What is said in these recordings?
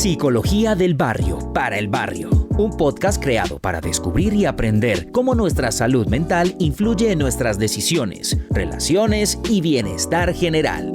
Psicología del Barrio, para el barrio. Un podcast creado para descubrir y aprender cómo nuestra salud mental influye en nuestras decisiones, relaciones y bienestar general.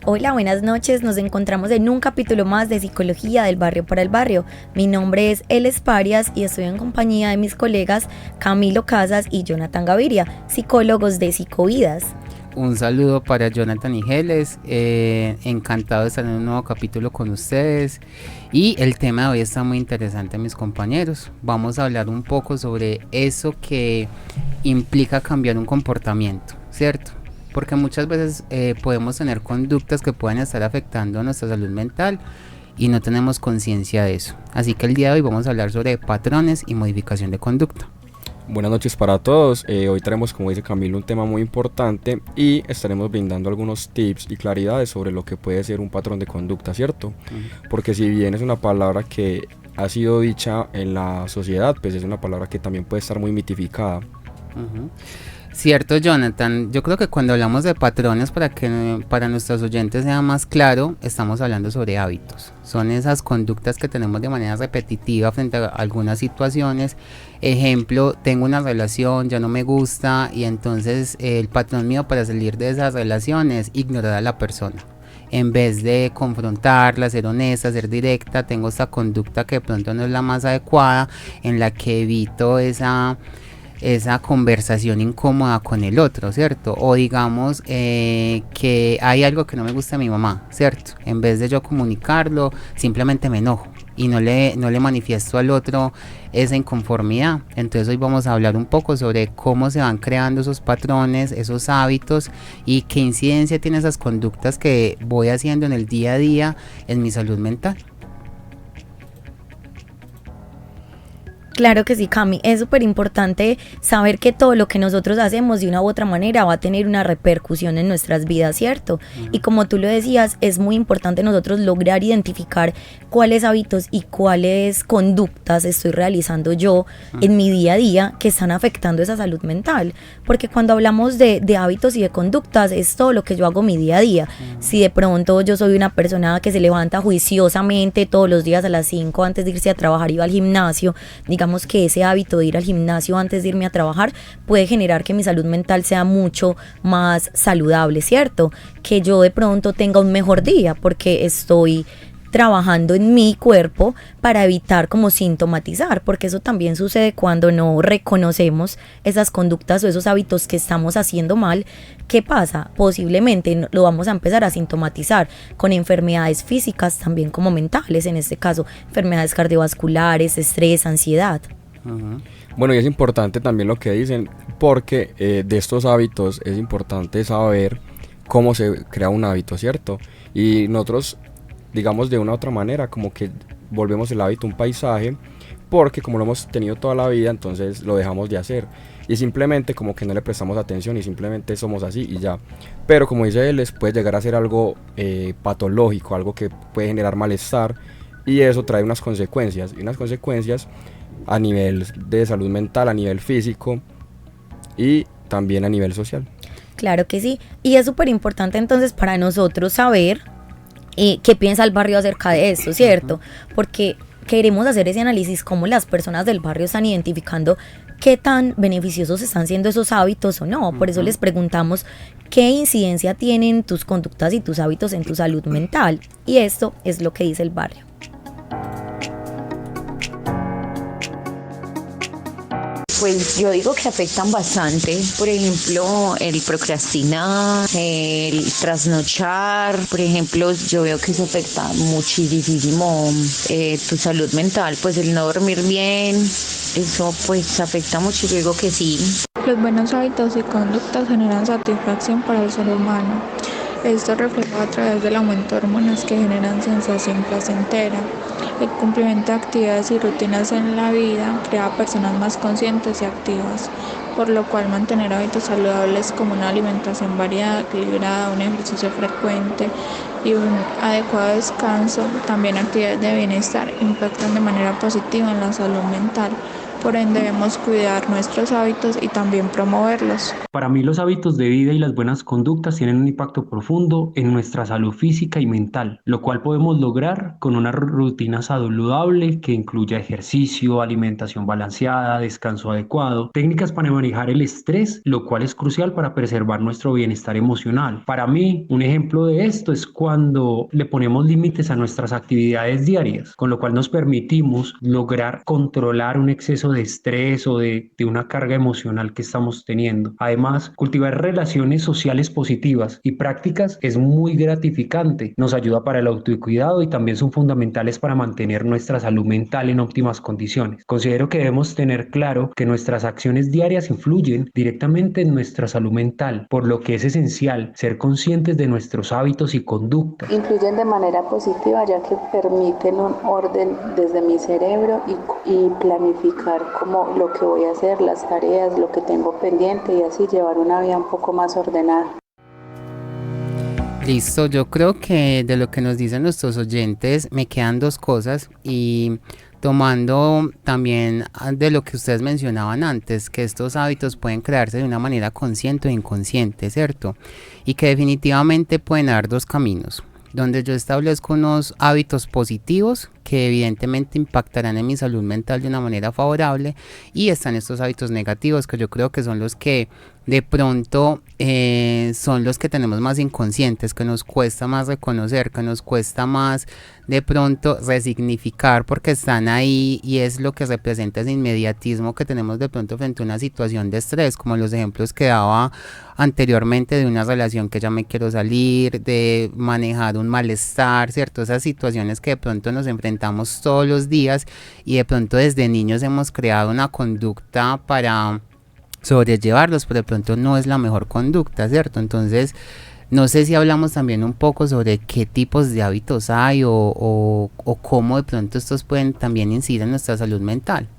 Hola, buenas noches. Nos encontramos en un capítulo más de Psicología del Barrio para el Barrio. Mi nombre es Eles Parias y estoy en compañía de mis colegas Camilo Casas y Jonathan Gaviria, psicólogos de Psicovidas. Un saludo para Jonathan y Geles, encantado de estar en un nuevo capítulo con ustedes y el tema de hoy está muy interesante, mis compañeros. Vamos a hablar un poco sobre eso que implica cambiar un comportamiento, ¿cierto? Porque muchas veces podemos tener conductas que pueden estar afectando nuestra salud mental y no tenemos conciencia de eso. Así que el día de hoy vamos a hablar sobre patrones y modificación de conducta. Buenas noches para todos. Hoy traemos, como dice Camilo, un tema muy importante y estaremos brindando algunos tips y claridades sobre lo que puede ser un patrón de conducta, ¿cierto? Porque si bien es una palabra que ha sido dicha en la sociedad, pues es una palabra que también puede estar muy mitificada. Cierto, Jonathan. Yo creo que cuando hablamos de patrones, para nuestros oyentes sea más claro, estamos hablando sobre hábitos. Son esas conductas que tenemos de manera repetitiva frente a algunas situaciones. Ejemplo, tengo una relación, ya no me gusta y entonces el patrón mío para salir de esas relaciones es ignorar a la persona. En vez de confrontarla, ser honesta, ser directa, tengo esta conducta que de pronto no es la más adecuada, en la que evito esa conversación incómoda con el otro, ¿cierto? O digamos que hay algo que no me gusta a mi mamá, ¿cierto? En vez de yo comunicarlo, simplemente me enojo y no le manifiesto al otro esa inconformidad. Entonces hoy vamos a hablar un poco sobre cómo se van creando esos patrones, esos hábitos y qué incidencia tienen esas conductas que voy haciendo en el día a día en mi salud mental. Claro que sí, Cami, es súper importante saber que todo lo que nosotros hacemos de una u otra manera va a tener una repercusión en nuestras vidas, ¿cierto? Y como tú lo decías, es muy importante nosotros lograr identificar cuáles hábitos y cuáles conductas estoy realizando yo en mi día a día que están afectando esa salud mental, porque cuando hablamos de hábitos y de conductas es todo lo que yo hago mi día a día. Si de pronto yo soy una persona que se levanta juiciosamente todos los días a las 5 antes de irse a trabajar y va al gimnasio, digamos que ese hábito de ir al gimnasio antes de irme a trabajar puede generar que mi salud mental sea mucho más saludable, ¿cierto? Que yo de pronto tenga un mejor día porque estoy trabajando en mi cuerpo para evitar como sintomatizar, porque eso también sucede cuando no reconocemos esas conductas o esos hábitos que estamos haciendo mal. ¿Qué pasa? Posiblemente lo vamos a empezar a sintomatizar con enfermedades físicas también como mentales, en este caso enfermedades cardiovasculares, estrés, ansiedad. Bueno, y es importante también lo que dicen, porque de estos hábitos es importante saber cómo se crea un hábito, ¿cierto? Y nosotros, digamos de una u otra manera, como que volvemos el hábito un paisaje, porque como lo hemos tenido toda la vida, entonces lo dejamos de hacer y simplemente como que no le prestamos atención y simplemente somos así y ya. Pero como dice él, puede llegar a ser algo patológico, algo que puede generar malestar y eso trae unas consecuencias a nivel de salud mental, a nivel físico y también a nivel social. Claro que sí, y es súper importante entonces para nosotros saber qué piensa el barrio acerca de esto, ¿cierto? Porque queremos hacer ese análisis, cómo las personas del barrio están identificando qué tan beneficiosos están siendo esos hábitos o no. Por eso les preguntamos qué incidencia tienen tus conductas y tus hábitos en tu salud mental. Y esto es lo que dice el barrio. Pues yo digo que afectan bastante, por ejemplo, el procrastinar, el trasnochar, por ejemplo, yo veo que eso afecta muchísimo tu salud mental, pues el no dormir bien, eso pues afecta mucho, yo digo que sí. Los buenos hábitos y conductas generan satisfacción para el ser humano. Esto refleja a través del aumento de hormonas que generan sensación placentera. El cumplimiento de actividades y rutinas en la vida crea personas más conscientes y activas, por lo cual mantener hábitos saludables como una alimentación variada, equilibrada, un ejercicio frecuente y un adecuado descanso, también actividades de bienestar, impactan de manera positiva en la salud mental, Por ende debemos cuidar nuestros hábitos y también promoverlos. Para mí los hábitos de vida y las buenas conductas tienen un impacto profundo en nuestra salud física y mental, lo cual podemos lograr con una rutina saludable que incluya ejercicio, alimentación balanceada, descanso adecuado, técnicas para manejar el estrés, lo cual es crucial para preservar nuestro bienestar emocional. Para mí, un ejemplo de esto es cuando le ponemos límites a nuestras actividades diarias, con lo cual nos permitimos lograr controlar un exceso de estrés o de una carga emocional que estamos teniendo. Además, cultivar relaciones sociales positivas y prácticas es muy gratificante, nos ayuda para el autocuidado y también son fundamentales para mantener nuestra salud mental en óptimas condiciones. Considero que debemos tener claro que nuestras acciones diarias influyen directamente en nuestra salud mental, por lo que es esencial ser conscientes de nuestros hábitos y conductas. Influyen de manera positiva ya que permiten un orden desde mi cerebro y planificar como lo que voy a hacer, las tareas, lo que tengo pendiente y así llevar una vida un poco más ordenada. Listo, yo creo que de lo que nos dicen nuestros oyentes me quedan dos cosas y tomando también de lo que ustedes mencionaban antes, que estos hábitos pueden crearse de una manera consciente o inconsciente, ¿cierto? Y que definitivamente pueden haber dos caminos, donde yo establezco unos hábitos positivos que evidentemente impactarán en mi salud mental de una manera favorable, y están estos hábitos negativos que yo creo que son los que de pronto son los que tenemos más inconscientes, que nos cuesta más reconocer, que nos cuesta más de pronto resignificar porque están ahí, y es lo que representa ese inmediatismo que tenemos de pronto frente a una situación de estrés, como los ejemplos que daba anteriormente de una relación que ya me quiero salir, de manejar un malestar, ¿cierto? Esas situaciones que de pronto nos enfrentamos todos los días y de pronto desde niños hemos creado una conducta para sobrellevarlos, pero de pronto no es la mejor conducta, ¿cierto? Entonces, no sé si hablamos también un poco sobre qué tipos de hábitos hay o cómo de pronto estos pueden también incidir en nuestra salud mental.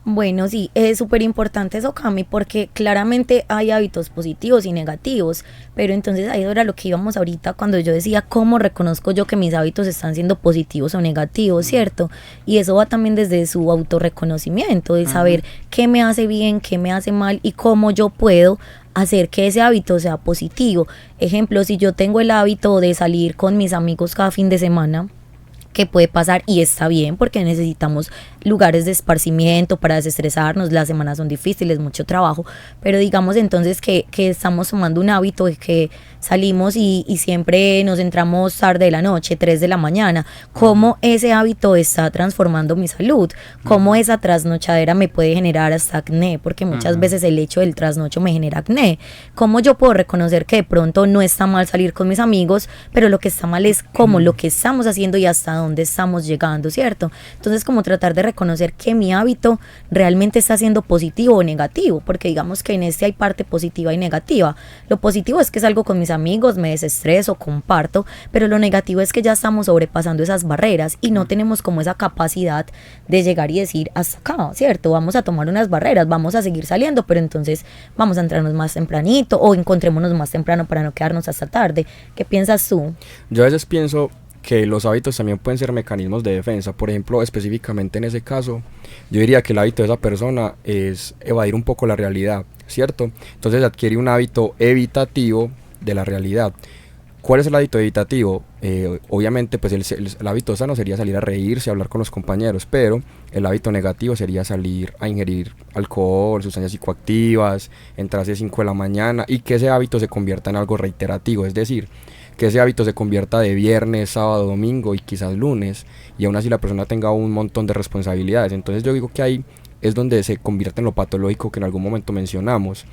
Bueno, sí, es súper importante eso, Cami, porque claramente hay hábitos positivos y negativos, pero entonces ahí era lo que íbamos ahorita cuando yo decía cómo reconozco yo que mis hábitos están siendo positivos o negativos, ¿cierto? Y eso va también desde su autorreconocimiento, de saber qué me hace bien, qué me hace mal y cómo yo puedo hacer que ese hábito sea positivo. Ejemplo, si yo tengo el hábito de salir con mis amigos cada fin de semana, que puede pasar y está bien porque necesitamos lugares de esparcimiento para desestresarnos, las semanas son difíciles, mucho trabajo, pero digamos entonces que estamos tomando un hábito de que salimos y siempre nos entramos tarde de la noche, 3 de la mañana, cómo ese hábito está transformando mi salud, cómo esa trasnochadera me puede generar hasta acné, porque muchas veces el hecho del trasnocho me genera acné, cómo yo puedo reconocer que de pronto no está mal salir con mis amigos, pero lo que está mal es cómo lo que estamos haciendo y hasta dónde estamos llegando, ¿cierto? Entonces como tratar de reconocer que mi hábito realmente está siendo positivo o negativo, porque digamos que en este hay parte positiva y negativa. Lo positivo es que salgo con mis amigos, me desestreso, comparto, pero lo negativo es que ya estamos sobrepasando esas barreras y no tenemos como esa capacidad de llegar y decir hasta acá, ¿cierto? Vamos a tomar unas barreras, vamos a seguir saliendo, pero entonces vamos a entrarnos más tempranito o encontrémonos más temprano para no quedarnos hasta tarde. ¿Qué piensas tú? Yo a veces pienso que los hábitos también pueden ser mecanismos de defensa. Por ejemplo, específicamente en ese caso, yo diría que el hábito de esa persona es evadir un poco la realidad, ¿cierto? Entonces adquiere un hábito evitativo de la realidad. ¿Cuál es el hábito evitativo? Obviamente, pues el hábito sano sería salir a reírse, a hablar con los compañeros, pero el hábito negativo sería salir a ingerir alcohol, sustancias psicoactivas, entrarse a 5 de la mañana y que ese hábito se convierta en algo reiterativo, es decir, que ese hábito se convierta de viernes, sábado, domingo y quizás lunes, y aún así la persona tenga un montón de responsabilidades. Entonces yo digo que ahí es donde se convierte en lo patológico que en algún momento mencionamos.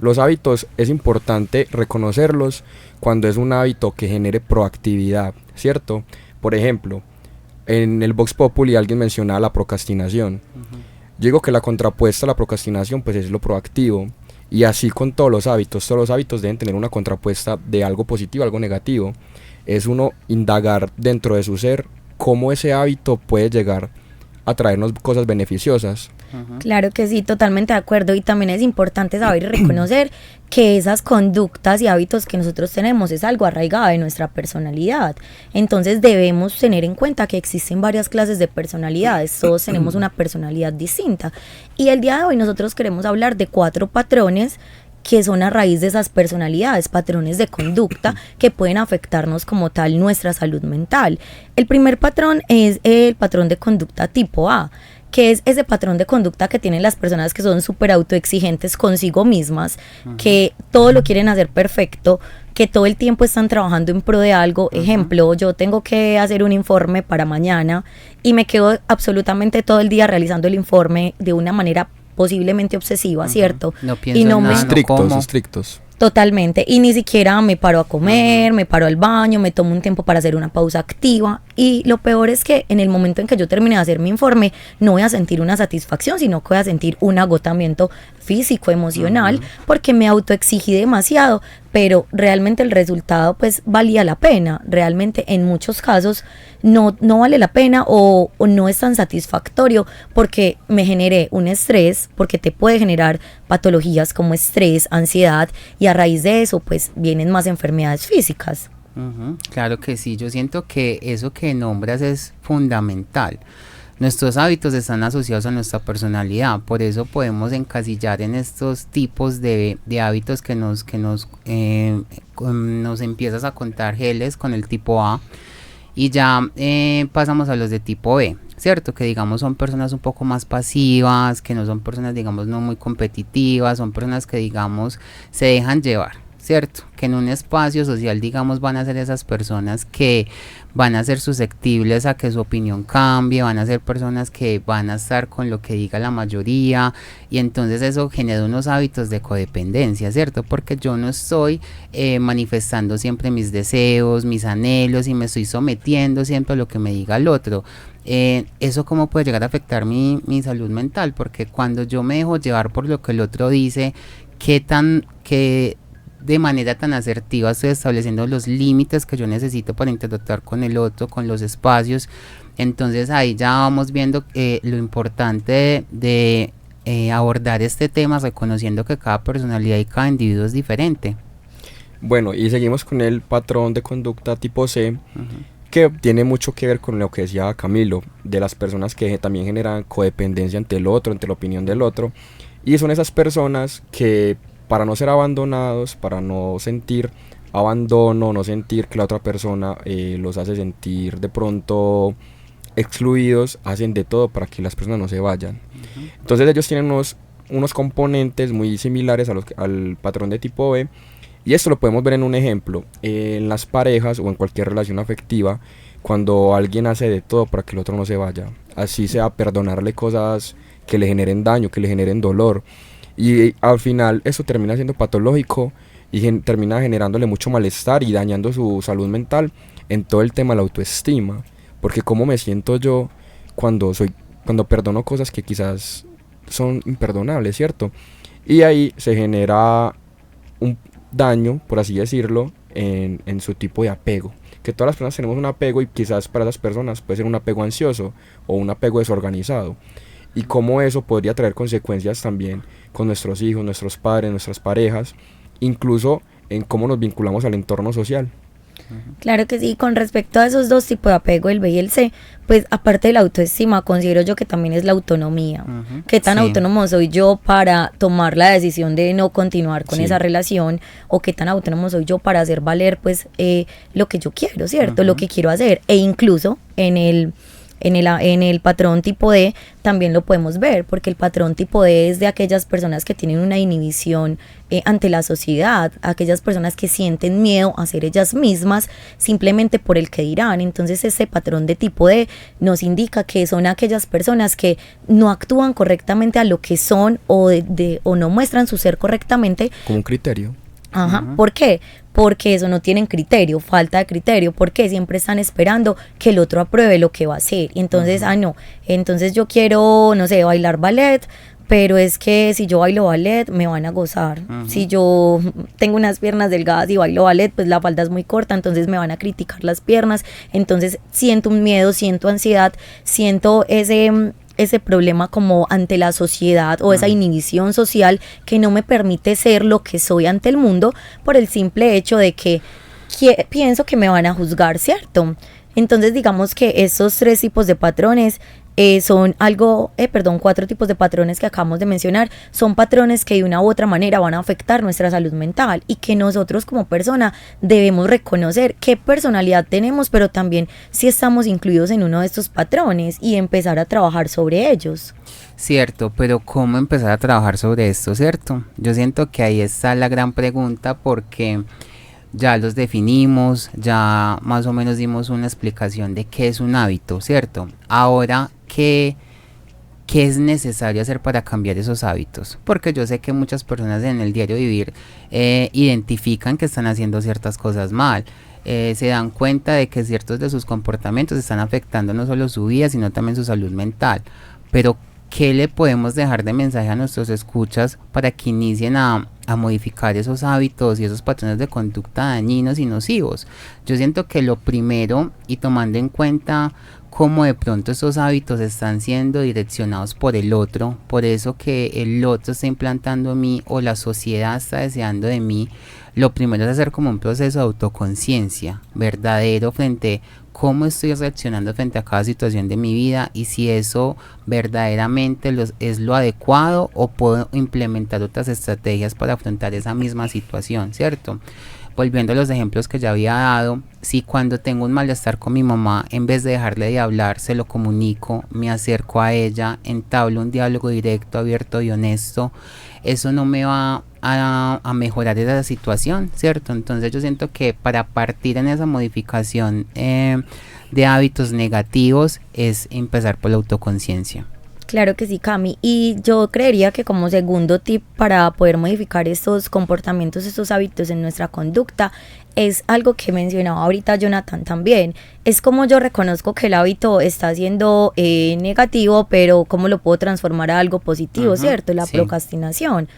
Los hábitos es importante reconocerlos cuando es un hábito que genere proactividad, ¿cierto? Por ejemplo, en el Vox Populi alguien mencionaba la procrastinación. Yo digo que la contrapuesta a la procrastinación pues es lo proactivo. Y así con todos los hábitos deben tener una contrapuesta de algo positivo, algo negativo. Es uno indagar dentro de su ser cómo ese hábito puede llegar a traernos cosas beneficiosas. Claro que sí, totalmente de acuerdo. Y también es importante saber y reconocer que esas conductas y hábitos que nosotros tenemos es algo arraigado de nuestra personalidad. Entonces debemos tener en cuenta que existen varias clases de personalidades, todos tenemos una personalidad distinta. Y el día de hoy nosotros queremos hablar de 4 patrones que son a raíz de esas personalidades, patrones de conducta que pueden afectarnos como tal nuestra salud mental. El primer patrón es el patrón de conducta tipo A, que es ese patrón de conducta que tienen las personas que son súper autoexigentes consigo mismas, que todo lo quieren hacer perfecto, que todo el tiempo están trabajando en pro de algo. Ejemplo, yo tengo que hacer un informe para mañana y me quedo absolutamente todo el día realizando el informe de una manera posiblemente obsesiva, ¿cierto? No pienso y no en me nada, Estrictos. Totalmente, y ni siquiera me paro a comer, me paro al baño, me tomo un tiempo para hacer una pausa activa, y lo peor es que en el momento en que yo termine de hacer mi informe no voy a sentir una satisfacción, sino que voy a sentir un agotamiento físico, emocional, porque me autoexigí demasiado, pero realmente el resultado pues valía la pena. Realmente en muchos casos no vale la pena o no es tan satisfactorio, porque me generé un estrés, porque te puede generar patologías como estrés, ansiedad, y a raíz de eso pues vienen más enfermedades físicas. Claro que sí, yo siento que eso que nombras es fundamental. Nuestros hábitos están asociados a nuestra personalidad, por eso podemos encasillar en estos tipos de hábitos que nos empiezas a contar, Geles, con el tipo A, y ya pasamos a los de tipo B, ¿cierto? Que digamos son personas un poco más pasivas, que no son personas digamos no muy competitivas, son personas que digamos se dejan llevar, ¿cierto? Que en un espacio social digamos van a ser esas personas que van a ser susceptibles a que su opinión cambie, van a ser personas que van a estar con lo que diga la mayoría, y entonces eso genera unos hábitos de codependencia, ¿cierto? Porque yo no estoy manifestando siempre mis deseos, mis anhelos, y me estoy sometiendo siempre a lo que me diga el otro. Eso cómo puede llegar a afectar mi salud mental, porque cuando yo me dejo llevar por lo que el otro dice, que de manera tan asertiva estoy estableciendo los límites que yo necesito para interactuar con el otro, con los espacios. Entonces ahí ya vamos viendo lo importante de abordar este tema, reconociendo que cada personalidad y cada individuo es diferente. Bueno, y seguimos con el patrón de conducta tipo C, que tiene mucho que ver con lo que decía Camilo, de las personas que también generan codependencia ante el otro, ante la opinión del otro, y son esas personas que para no ser abandonados, para no sentir abandono, no sentir que la otra persona los hace sentir de pronto excluidos, hacen de todo para que las personas no se vayan. Entonces ellos tienen unos componentes muy similares al patrón de tipo B, y esto lo podemos ver en un ejemplo, en las parejas o en cualquier relación afectiva, cuando alguien hace de todo para que el otro no se vaya, así sea perdonarle cosas que le generen daño, que le generen dolor. Y al final eso termina siendo patológico y termina generándole mucho malestar y dañando su salud mental en todo el tema de la autoestima. Porque cómo me siento yo cuando perdono cosas que quizás son imperdonables, ¿cierto? Y ahí se genera un daño, por así decirlo, en su tipo de apego. Que todas las personas tenemos un apego, y quizás para esas personas puede ser un apego ansioso o un apego desorganizado. Y cómo eso podría traer consecuencias también con nuestros hijos, nuestros padres, nuestras parejas, incluso en cómo nos vinculamos al entorno social. Claro que sí. Con respecto a esos dos tipos de apego, el B y el C, pues aparte de la autoestima, considero yo que también es la autonomía. ¿Qué tan autónomo soy yo para tomar la decisión de no continuar con esa relación? O qué tan autónomo soy yo para hacer valer pues lo que yo quiero, ¿cierto? Lo que quiero hacer. E incluso en el patrón tipo D también lo podemos ver, porque el patrón tipo D es de aquellas personas que tienen una inhibición ante la sociedad, aquellas personas que sienten miedo a ser ellas mismas simplemente por el que dirán. Entonces ese patrón de tipo D nos indica que son aquellas personas que no actúan correctamente a lo que son o no muestran su ser correctamente. Como un criterio. ¿Por qué? Porque eso no tienen criterio, falta de criterio, porque siempre están esperando que el otro apruebe lo que va a hacer. Y entonces, entonces yo quiero, no sé, bailar ballet, pero es que si yo bailo ballet me van a gozar. Si yo tengo unas piernas delgadas y bailo ballet, pues la falda es muy corta, entonces me van a criticar las piernas, entonces siento un miedo, siento ansiedad, siento ese problema como ante la sociedad o esa inhibición social que no me permite ser lo que soy ante el mundo por el simple hecho de que pienso que me van a juzgar, ¿cierto? Entonces digamos que esos 3 tipos de patrones son 4 tipos de patrones que acabamos de mencionar, son patrones que de una u otra manera van a afectar nuestra salud mental y que nosotros como persona debemos reconocer qué personalidad tenemos, pero también si estamos incluidos en uno de estos patrones y empezar a trabajar sobre ellos. Cierto, pero ¿cómo empezar a trabajar sobre esto, cierto? Yo siento que ahí está la gran pregunta, porque ya los definimos, ya más o menos dimos una explicación de qué es un hábito, ¿cierto? Ahora, ¿qué es necesario hacer para cambiar esos hábitos? Porque yo sé que muchas personas en el diario vivir identifican que están haciendo ciertas cosas mal. Se dan cuenta de que ciertos de sus comportamientos están afectando no solo su vida, sino también su salud mental. Pero, ¿qué le podemos dejar de mensaje a nuestros escuchas para que inicien a modificar esos hábitos y esos patrones de conducta dañinos y nocivos? Yo siento que lo primero, y tomando en cuenta cómo de pronto esos hábitos están siendo direccionados por el otro, por eso que el otro está implantando en mí o la sociedad está deseando de mí, lo primero es hacer como un proceso de autoconciencia verdadero frente a cómo estoy reaccionando frente a cada situación de mi vida y si eso verdaderamente es lo adecuado o puedo implementar otras estrategias para afrontar esa misma situación, ¿cierto? Volviendo a los ejemplos que ya había dado, si cuando tengo un malestar con mi mamá, en vez de dejarle de hablar, se lo comunico, me acerco a ella, entablo un diálogo directo, abierto y honesto, eso no me va a mejorar esa situación, ¿cierto? Entonces yo siento que para partir en esa modificación de hábitos negativos es empezar por la autoconciencia. Claro que sí, Cami, y yo creería que como segundo tip para poder modificar estos comportamientos, estos hábitos en nuestra conducta, es algo que mencionaba ahorita Jonathan también, es como yo reconozco que el hábito está siendo negativo, pero cómo lo puedo transformar a algo positivo, ¿cierto? La procrastinación.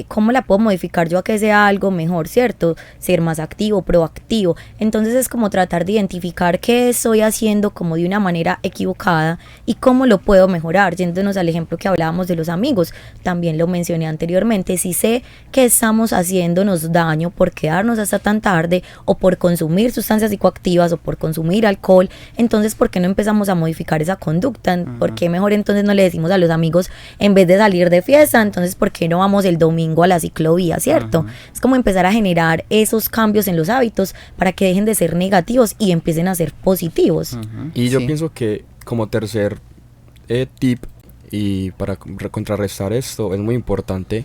¿Cómo la puedo modificar yo a que sea algo mejor, cierto? Ser más activo, proactivo. Entonces es como tratar de identificar qué estoy haciendo como de una manera equivocada y cómo lo puedo mejorar. Yéndonos al ejemplo que hablábamos de los amigos, también lo mencioné anteriormente. Si sé que estamos haciéndonos daño por quedarnos hasta tan tarde o por consumir sustancias psicoactivas o por consumir alcohol, entonces ¿por qué no empezamos a modificar esa conducta? ¿Por qué mejor entonces no le decimos a los amigos, en vez de salir de fiesta, entonces ¿por qué no vamos el domingo a la ciclovía, ¿cierto? Es como empezar a generar esos cambios en los hábitos para que dejen de ser negativos y empiecen a ser positivos. Y yo pienso que como tercer tip, y para contrarrestar esto, es muy importante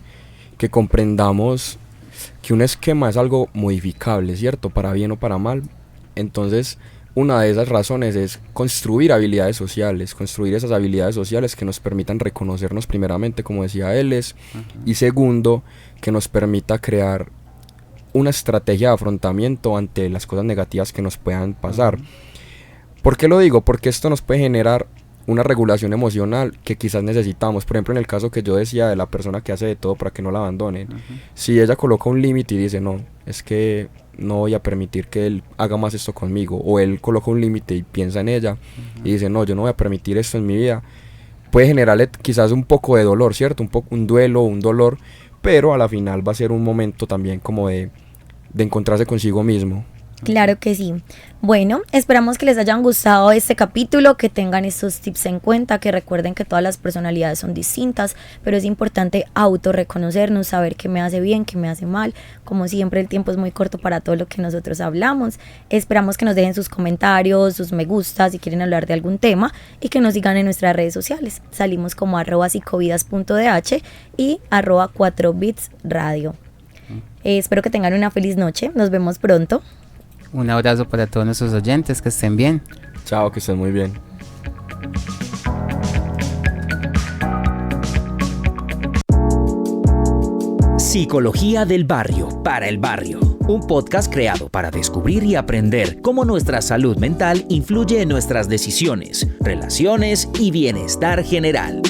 que comprendamos que un esquema es algo modificable, ¿cierto? Para bien o para mal. Entonces, una de esas razones es construir habilidades sociales, construir esas habilidades sociales que nos permitan reconocernos primeramente, como decía Eles, y segundo, que nos permita crear una estrategia de afrontamiento ante las cosas negativas que nos puedan pasar. ¿Por qué lo digo? Porque esto nos puede generar una regulación emocional que quizás necesitamos. Por ejemplo, en el caso que yo decía de la persona que hace de todo para que no la abandonen, si ella coloca un límite y dice, no, es que no voy a permitir que él haga más esto conmigo, o él coloca un límite y piensa en ella y dice, no, yo no voy a permitir esto en mi vida, puede generarle quizás un poco de dolor, ¿cierto? Un duelo, un dolor, pero a la final va a ser un momento también como de encontrarse consigo mismo. Claro que sí. Bueno, esperamos que les hayan gustado este capítulo, que tengan estos tips en cuenta, que recuerden que todas las personalidades son distintas, pero es importante autorreconocernos, saber qué me hace bien, qué me hace mal. Como siempre, el tiempo es muy corto para todo lo que nosotros hablamos. Esperamos que nos dejen sus comentarios, sus me gusta, si quieren hablar de algún tema, y que nos sigan en nuestras redes sociales. Salimos como @psicovidas.dh y @4bitsradio. Espero que tengan una feliz noche. Nos vemos pronto. Un abrazo para todos nuestros oyentes, que estén bien. Chao, que estén muy bien. Psicología del barrio para el barrio. Un podcast creado para descubrir y aprender cómo nuestra salud mental influye en nuestras decisiones, relaciones y bienestar general.